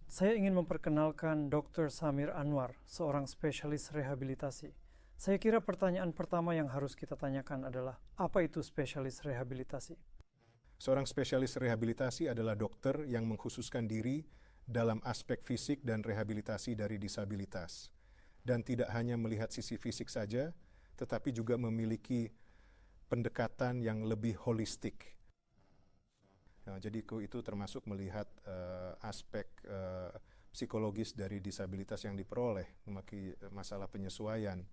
Saya ingin memperkenalkan Dr. Samir Anwar, seorang spesialis rehabilitasi. Saya kira pertanyaan pertama yang harus kita tanyakan adalah, apa itu spesialis rehabilitasi? Seorang spesialis rehabilitasi adalah dokter yang mengkhususkan diri dalam aspek fisik dan rehabilitasi dari disabilitas. Dan tidak hanya melihat sisi fisik saja, tetapi juga memiliki pendekatan yang lebih holistik. Nah, jadi itu termasuk melihat aspek psikologis dari disabilitas yang diperoleh, masalah penyesuaian,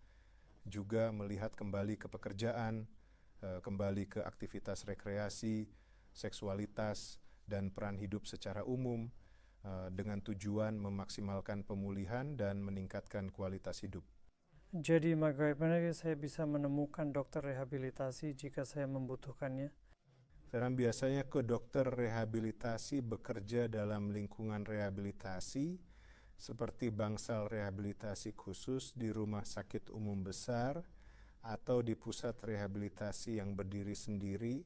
juga melihat kembali ke pekerjaan, kembali ke aktivitas rekreasi, seksualitas, dan peran hidup secara umum, dengan tujuan memaksimalkan pemulihan dan meningkatkan kualitas hidup. Jadi bagaimana saya bisa menemukan dokter rehabilitasi jika saya membutuhkannya? Dan biasanya ke dokter rehabilitasi bekerja dalam lingkungan rehabilitasi seperti bangsal rehabilitasi khusus di rumah sakit umum besar atau di pusat rehabilitasi yang berdiri sendiri.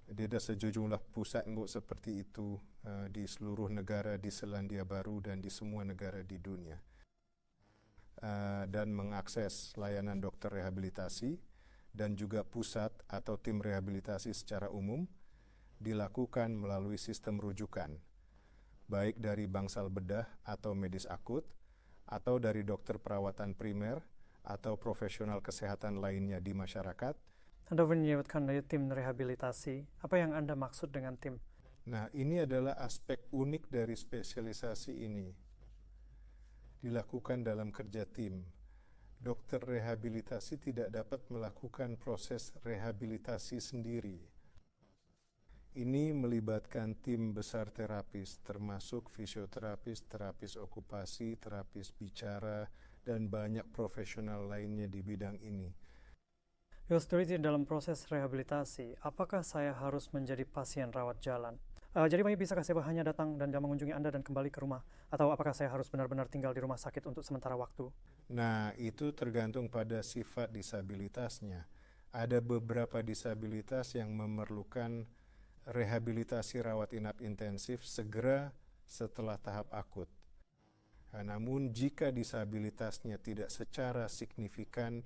Jadi ada sejumlah pusat seperti itu di seluruh negara di Selandia Baru dan di semua negara di dunia. Dan mengakses layanan dokter rehabilitasi dan juga pusat atau tim rehabilitasi secara umum dilakukan melalui sistem rujukan, baik dari bangsal bedah atau medis akut, atau dari dokter perawatan primer atau profesional kesehatan lainnya di masyarakat. Anda menyebutkan tim rehabilitasi. Apa yang Anda maksud dengan tim? Nah, ini adalah aspek unik dari spesialisasi ini. Dilakukan dalam kerja tim. Dokter rehabilitasi tidak dapat melakukan proses rehabilitasi sendiri. Ini melibatkan tim besar terapis, termasuk fisioterapis, terapis okupasi, terapis bicara, dan banyak profesional lainnya di bidang ini. Dokter, dalam proses rehabilitasi, apakah saya harus menjadi pasien rawat jalan? Jadi bisakah saya hanya datang dan mengunjungi Anda dan kembali ke rumah? Atau apakah saya harus benar-benar tinggal di rumah sakit untuk sementara waktu? Nah, itu tergantung pada sifat disabilitasnya. Ada beberapa disabilitas yang memerlukan rehabilitasi rawat inap intensif segera setelah tahap akut. Namun jika disabilitasnya tidak secara signifikan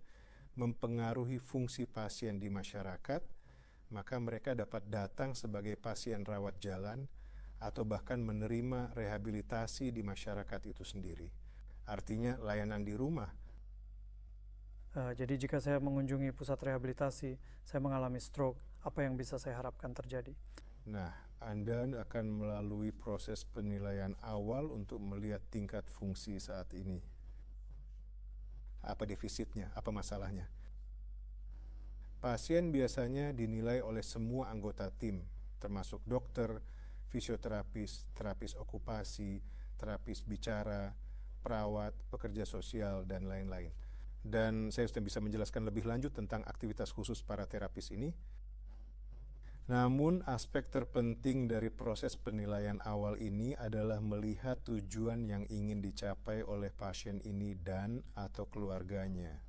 mempengaruhi fungsi pasien di masyarakat, maka mereka dapat datang sebagai pasien rawat jalan atau bahkan menerima rehabilitasi di masyarakat itu sendiri. Artinya layanan di rumah. Jadi jika saya mengunjungi pusat rehabilitasi, saya mengalami stroke, apa yang bisa saya harapkan terjadi? Nah, Anda akan melalui proses penilaian awal untuk melihat tingkat fungsi saat ini. Apa defisitnya, apa masalahnya. Pasien biasanya dinilai oleh semua anggota tim, termasuk dokter, fisioterapis, terapis okupasi, terapis bicara, perawat, pekerja sosial, dan lain-lain. Dan saya sudah bisa menjelaskan lebih lanjut tentang aktivitas khusus para terapis ini. Namun aspek terpenting dari proses penilaian awal ini adalah melihat tujuan yang ingin dicapai oleh pasien ini dan atau keluarganya.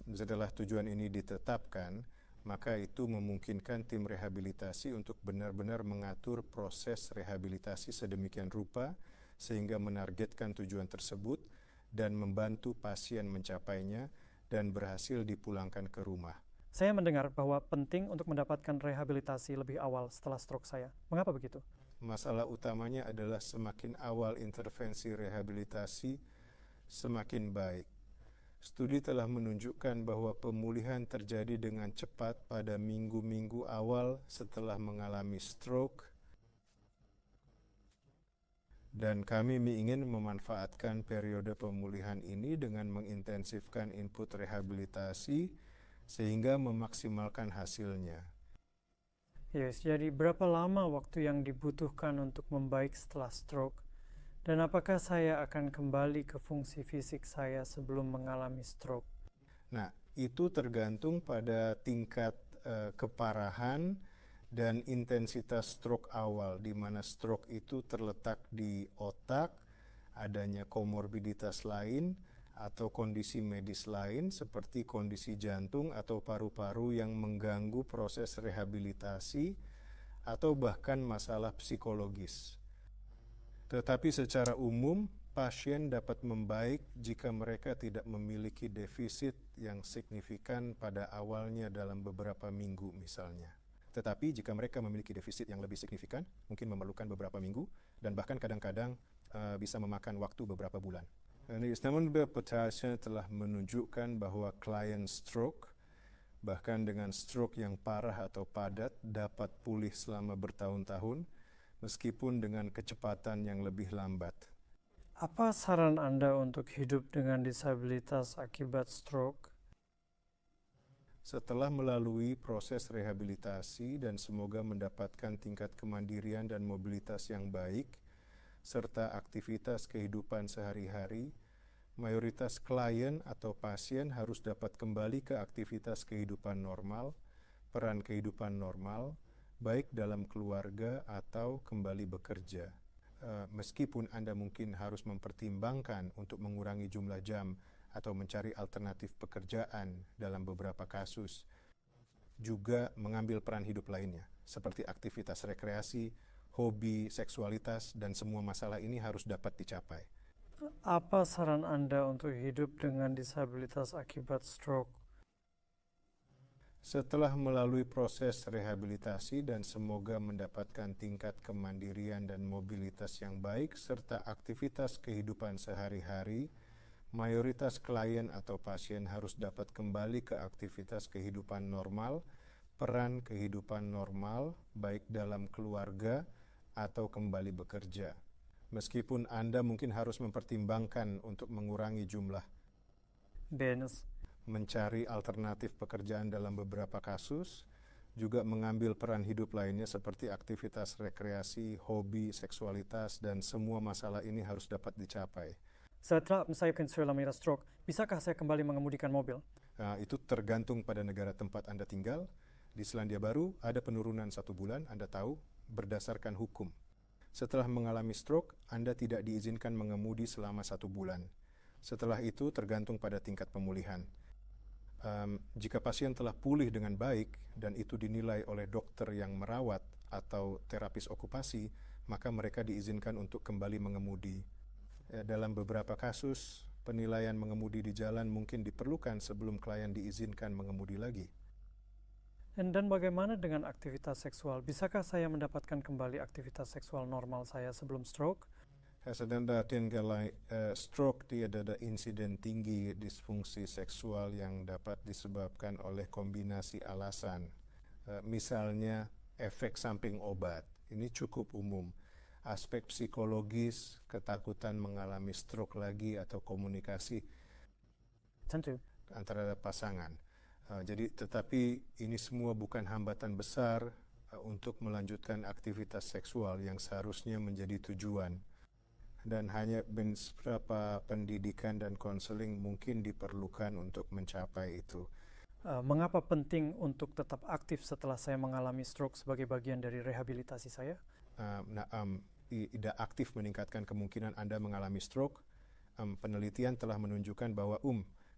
Setelah tujuan ini ditetapkan, maka itu memungkinkan tim rehabilitasi untuk benar-benar mengatur proses rehabilitasi sedemikian rupa sehingga menargetkan tujuan tersebut dan membantu pasien mencapainya dan berhasil dipulangkan ke rumah. Saya mendengar bahwa penting untuk mendapatkan rehabilitasi lebih awal setelah stroke saya. Mengapa begitu? Masalah utamanya adalah semakin awal intervensi rehabilitasi, semakin baik. Studi telah menunjukkan bahwa pemulihan terjadi dengan cepat pada minggu-minggu awal setelah mengalami stroke, dan kami ingin memanfaatkan periode pemulihan ini dengan mengintensifkan input rehabilitasi sehingga memaksimalkan hasilnya. Yes, jadi berapa lama waktu yang dibutuhkan untuk membaik setelah stroke? Dan apakah saya akan kembali ke fungsi fisik saya sebelum mengalami stroke? Nah, itu tergantung pada tingkat keparahan dan intensitas stroke awal, di mana stroke itu terletak di otak, adanya komorbiditas lain atau kondisi medis lain seperti kondisi jantung atau paru-paru yang mengganggu proses rehabilitasi, atau bahkan masalah psikologis. Tetapi secara umum, pasien dapat membaik jika mereka tidak memiliki defisit yang signifikan pada awalnya dalam beberapa minggu misalnya. Tetapi jika mereka memiliki defisit yang lebih signifikan, mungkin memerlukan beberapa minggu dan bahkan kadang-kadang bisa memakan waktu beberapa bulan. Namun beberapa pasien telah menunjukkan bahwa klien stroke, bahkan dengan stroke yang parah atau padat, dapat pulih selama bertahun-tahun, meskipun dengan kecepatan yang lebih lambat. Apa saran Anda untuk hidup dengan disabilitas akibat stroke? Setelah melalui proses rehabilitasi dan semoga mendapatkan tingkat kemandirian dan mobilitas yang baik, serta aktivitas kehidupan sehari-hari, mayoritas klien atau pasien harus dapat kembali ke aktivitas kehidupan normal, peran kehidupan normal, baik dalam keluarga atau kembali bekerja. Meskipun Anda mungkin harus mempertimbangkan untuk mengurangi jumlah jam atau mencari alternatif pekerjaan dalam beberapa kasus, juga mengambil peran hidup lainnya, seperti aktivitas rekreasi, hobi, seksualitas, dan semua masalah ini harus dapat dicapai. Apa saran Anda untuk hidup dengan disabilitas akibat stroke? Setelah melalui proses rehabilitasi dan semoga mendapatkan tingkat kemandirian dan mobilitas yang baik serta aktivitas kehidupan sehari-hari, mayoritas klien atau pasien harus dapat kembali ke aktivitas kehidupan normal, peran kehidupan normal, baik dalam keluarga atau kembali bekerja. Meskipun Anda mungkin harus mempertimbangkan untuk mengurangi jumlah Dennis. mencari alternatif pekerjaan dalam beberapa kasus, juga mengambil peran hidup lainnya seperti aktivitas rekreasi, hobi, seksualitas, dan semua masalah ini harus dapat dicapai. Setelah saya mengalami stroke, bisakah saya kembali mengemudikan mobil? Itu tergantung pada negara tempat Anda tinggal. Di Selandia Baru ada penurunan 1 bulan, Anda tahu, berdasarkan hukum. Setelah mengalami stroke, Anda tidak diizinkan mengemudi selama 1 bulan. Setelah itu tergantung pada tingkat pemulihan. Jika pasien telah pulih dengan baik dan itu dinilai oleh dokter yang merawat atau terapis okupasi, maka mereka diizinkan untuk kembali mengemudi. Dalam beberapa kasus, penilaian mengemudi di jalan mungkin diperlukan sebelum klien diizinkan mengemudi lagi. Dan bagaimana dengan aktivitas seksual? Bisakah saya mendapatkan kembali aktivitas seksual normal saya sebelum stroke? Stroke dia ada insiden tinggi disfungsi seksual yang dapat disebabkan oleh kombinasi alasan. Misalnya efek samping obat, ini cukup umum. Aspek psikologis, ketakutan mengalami stroke lagi atau komunikasi Tentu. antara pasangan. Tetapi ini semua bukan hambatan besar untuk melanjutkan aktivitas seksual yang seharusnya menjadi tujuan. Dan hanya beberapa pendidikan dan konseling mungkin diperlukan untuk mencapai itu. Mengapa penting untuk tetap aktif setelah saya mengalami stroke sebagai bagian dari rehabilitasi saya? Tidak aktif meningkatkan kemungkinan Anda mengalami stroke. Penelitian telah menunjukkan bahwa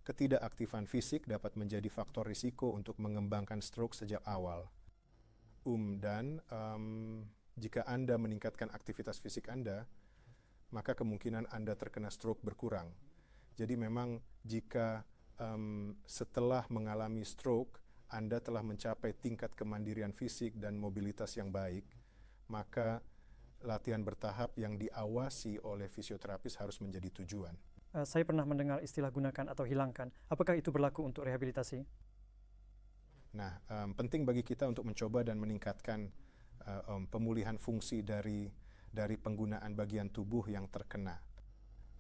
ketidakaktifan fisik dapat menjadi faktor risiko untuk mengembangkan stroke sejak awal. Dan jika Anda meningkatkan aktivitas fisik Anda, maka kemungkinan Anda terkena stroke berkurang. Jadi memang jika setelah mengalami stroke, Anda telah mencapai tingkat kemandirian fisik dan mobilitas yang baik, maka latihan bertahap yang diawasi oleh fisioterapis harus menjadi tujuan. Saya pernah mendengar istilah gunakan atau hilangkan. Apakah itu berlaku untuk rehabilitasi? Nah, penting bagi kita untuk mencoba dan meningkatkan pemulihan fungsi dari penggunaan bagian tubuh yang terkena.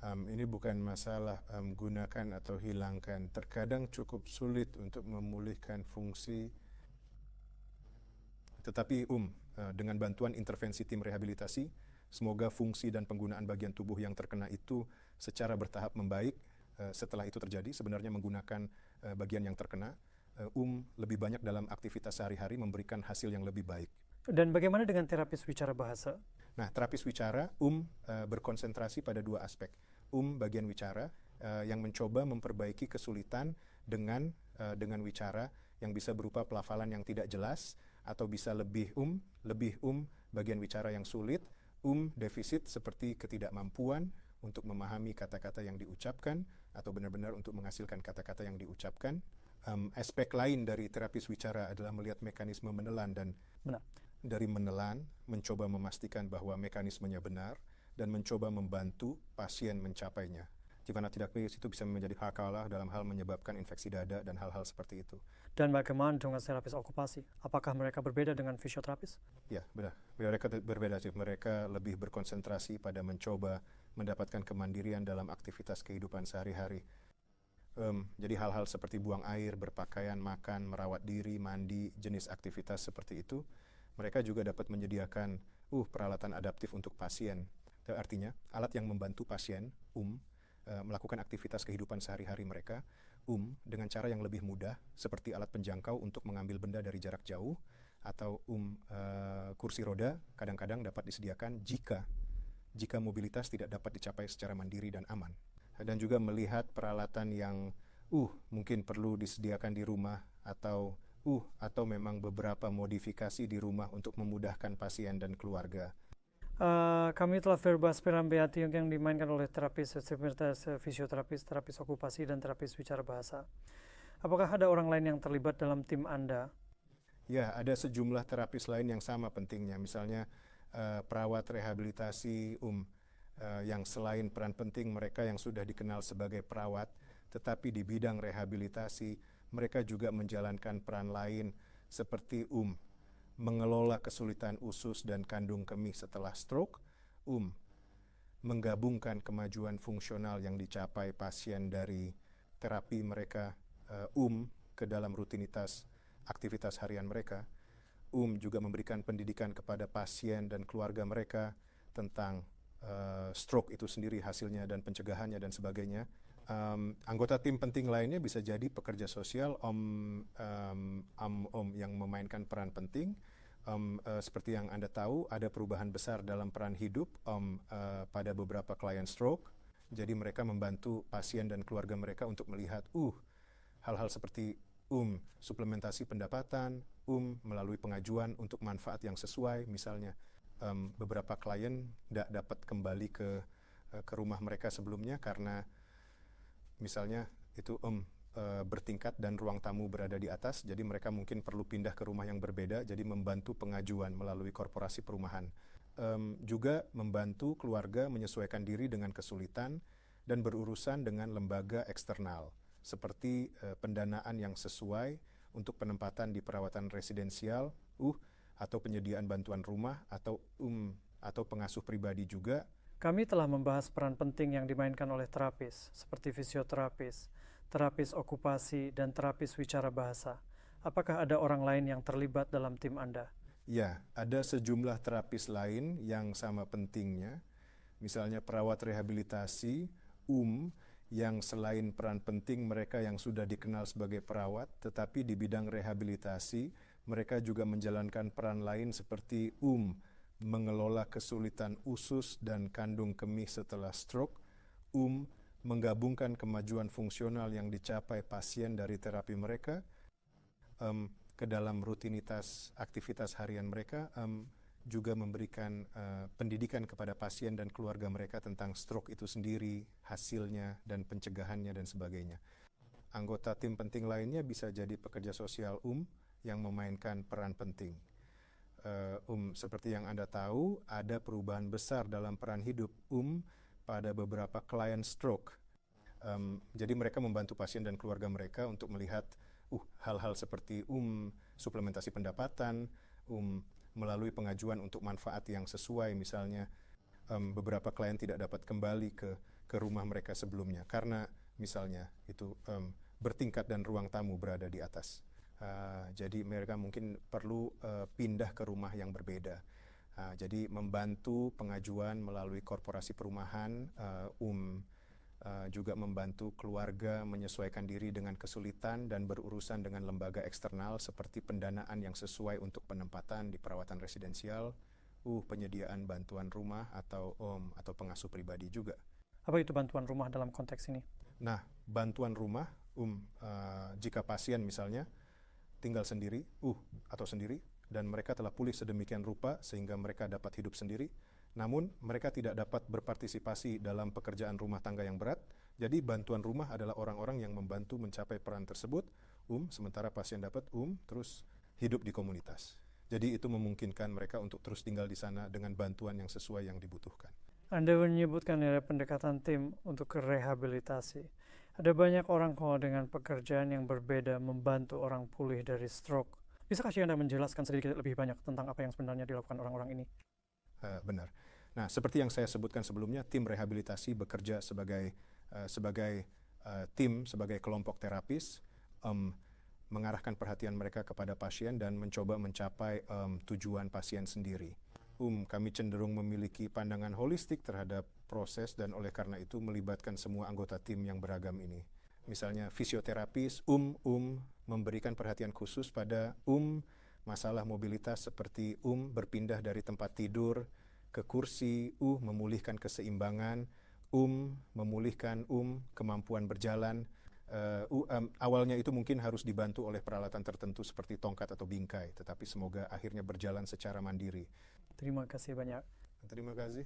Ini bukan masalah gunakan atau hilangkan. Terkadang cukup sulit untuk memulihkan fungsi. Tetapi dengan bantuan intervensi tim rehabilitasi, semoga fungsi dan penggunaan bagian tubuh yang terkena itu secara bertahap membaik. Setelah itu terjadi, sebenarnya menggunakan bagian yang terkena, lebih banyak dalam aktivitas sehari-hari memberikan hasil yang lebih baik. Dan bagaimana dengan terapis wicara bahasa? Nah, terapis wicara berkonsentrasi pada 2 aspek. Bagian wicara yang mencoba memperbaiki kesulitan dengan wicara yang bisa berupa pelafalan yang tidak jelas atau bisa lebih bagian bicara yang sulit, defisit seperti ketidakmampuan untuk memahami kata-kata yang diucapkan atau benar-benar untuk menghasilkan kata-kata yang diucapkan. Aspek lain dari terapis wicara adalah melihat mekanisme menelan dan Benar. dari menelan mencoba memastikan bahwa mekanismenya benar dan mencoba membantu pasien mencapainya. Jika tidak itu bisa menjadi hakalah dalam hal menyebabkan infeksi dada dan hal-hal seperti itu. Dan bagaimana dengan terapis okupasi? Apakah mereka berbeda dengan fisioterapis? Ya, benar. Mereka berbeda sih. Mereka lebih berkonsentrasi pada mencoba mendapatkan kemandirian dalam aktivitas kehidupan sehari-hari. Jadi hal-hal seperti buang air, berpakaian, makan, merawat diri, mandi, jenis aktivitas seperti itu, mereka juga dapat menyediakan peralatan adaptif untuk pasien. Artinya, alat yang membantu pasien melakukan aktivitas kehidupan sehari-hari mereka dengan cara yang lebih mudah, seperti alat penjangkau untuk mengambil benda dari jarak jauh, atau kursi roda kadang-kadang dapat disediakan jika mobilitas tidak dapat dicapai secara mandiri dan aman. Dan juga melihat peralatan yang mungkin perlu disediakan di rumah atau memang beberapa modifikasi di rumah untuk memudahkan pasien dan keluarga. Kami telah berbahas peran-peran yang dimainkan oleh terapis, fisioterapis, terapis okupasi, dan terapis bicara bahasa. Apakah ada orang lain yang terlibat dalam tim Anda? Ya, ada sejumlah terapis lain yang sama pentingnya. Misalnya perawat rehabilitasi yang selain peran penting mereka yang sudah dikenal sebagai perawat, tetapi di bidang rehabilitasi mereka juga menjalankan peran lain seperti mengelola kesulitan usus dan kandung kemih setelah stroke, menggabungkan kemajuan fungsional yang dicapai pasien dari terapi mereka, ke dalam rutinitas aktivitas harian mereka, juga memberikan pendidikan kepada pasien dan keluarga mereka tentang stroke itu sendiri, hasilnya dan pencegahannya dan sebagainya. Anggota tim penting lainnya bisa jadi pekerja sosial, yang memainkan peran penting. Seperti yang Anda tahu, ada perubahan besar dalam peran hidup pada beberapa klien stroke. Jadi mereka membantu pasien dan keluarga mereka untuk melihat hal-hal seperti suplementasi pendapatan, melalui pengajuan untuk manfaat yang sesuai. Misalnya beberapa klien tidak dapat kembali ke rumah mereka sebelumnya karena misalnya itu bertingkat dan ruang tamu berada di atas, jadi mereka mungkin perlu pindah ke rumah yang berbeda, jadi membantu pengajuan melalui korporasi perumahan. Juga membantu keluarga menyesuaikan diri dengan kesulitan dan berurusan dengan lembaga eksternal, seperti pendanaan yang sesuai untuk penempatan di perawatan residensial, atau penyediaan bantuan rumah, atau pengasuh pribadi juga. Kami telah membahas peran penting yang dimainkan oleh terapis, seperti fisioterapis, terapis okupasi, dan terapis wicara bahasa. Apakah ada orang lain yang terlibat dalam tim Anda? Ya, ada sejumlah terapis lain yang sama pentingnya. Misalnya perawat rehabilitasi, yang selain peran penting mereka yang sudah dikenal sebagai perawat, tetapi di bidang rehabilitasi, mereka juga menjalankan peran lain seperti mengelola kesulitan usus dan kandung kemih setelah stroke, menggabungkan kemajuan fungsional yang dicapai pasien dari terapi mereka ke dalam rutinitas aktivitas harian mereka, juga memberikan pendidikan kepada pasien dan keluarga mereka tentang stroke itu sendiri, hasilnya dan pencegahannya dan sebagainya. Anggota tim penting lainnya bisa jadi pekerja sosial yang memainkan peran penting. Seperti yang Anda tahu, ada perubahan besar dalam peran hidup pada beberapa klien stroke. Jadi mereka membantu pasien dan keluarga mereka untuk melihat hal-hal seperti suplementasi pendapatan, melalui pengajuan untuk manfaat yang sesuai. Misalnya beberapa klien tidak dapat kembali ke rumah mereka sebelumnya karena misalnya itu bertingkat dan ruang tamu berada di atas. Jadi mereka mungkin perlu pindah ke rumah yang berbeda. Jadi membantu pengajuan melalui korporasi perumahan, juga membantu keluarga menyesuaikan diri dengan kesulitan dan berurusan dengan lembaga eksternal seperti pendanaan yang sesuai untuk penempatan di perawatan residensial, penyediaan bantuan rumah atau pengasuh pribadi juga. Apa itu bantuan rumah dalam konteks ini? Nah, bantuan rumah, jika pasien misalnya tinggal sendiri, dan mereka telah pulih sedemikian rupa sehingga mereka dapat hidup sendiri. Namun mereka tidak dapat berpartisipasi dalam pekerjaan rumah tangga yang berat. Jadi bantuan rumah adalah orang-orang yang membantu mencapai peran tersebut. Sementara pasien dapat terus hidup di komunitas. Jadi itu memungkinkan mereka untuk terus tinggal di sana dengan bantuan yang sesuai yang dibutuhkan. Anda menyebutkan ada pendekatan tim untuk rehabilitasi. Ada banyak orang dengan pekerjaan yang berbeda membantu orang pulih dari stroke. Bisakah Anda menjelaskan sedikit lebih banyak tentang apa yang sebenarnya dilakukan orang-orang ini? Benar. Nah, seperti yang saya sebutkan sebelumnya, tim rehabilitasi bekerja sebagai tim, sebagai kelompok terapis, mengarahkan perhatian mereka kepada pasien dan mencoba mencapai tujuan pasien sendiri. Kami cenderung memiliki pandangan holistik terhadap proses dan oleh karena itu melibatkan semua anggota tim yang beragam ini. Misalnya fisioterapis, memberikan perhatian khusus pada masalah mobilitas seperti berpindah dari tempat tidur ke kursi, memulihkan keseimbangan, memulihkan kemampuan berjalan. Awalnya itu mungkin harus dibantu oleh peralatan tertentu seperti tongkat atau bingkai, tetapi semoga akhirnya berjalan secara mandiri. Terima kasih banyak. Terima kasih.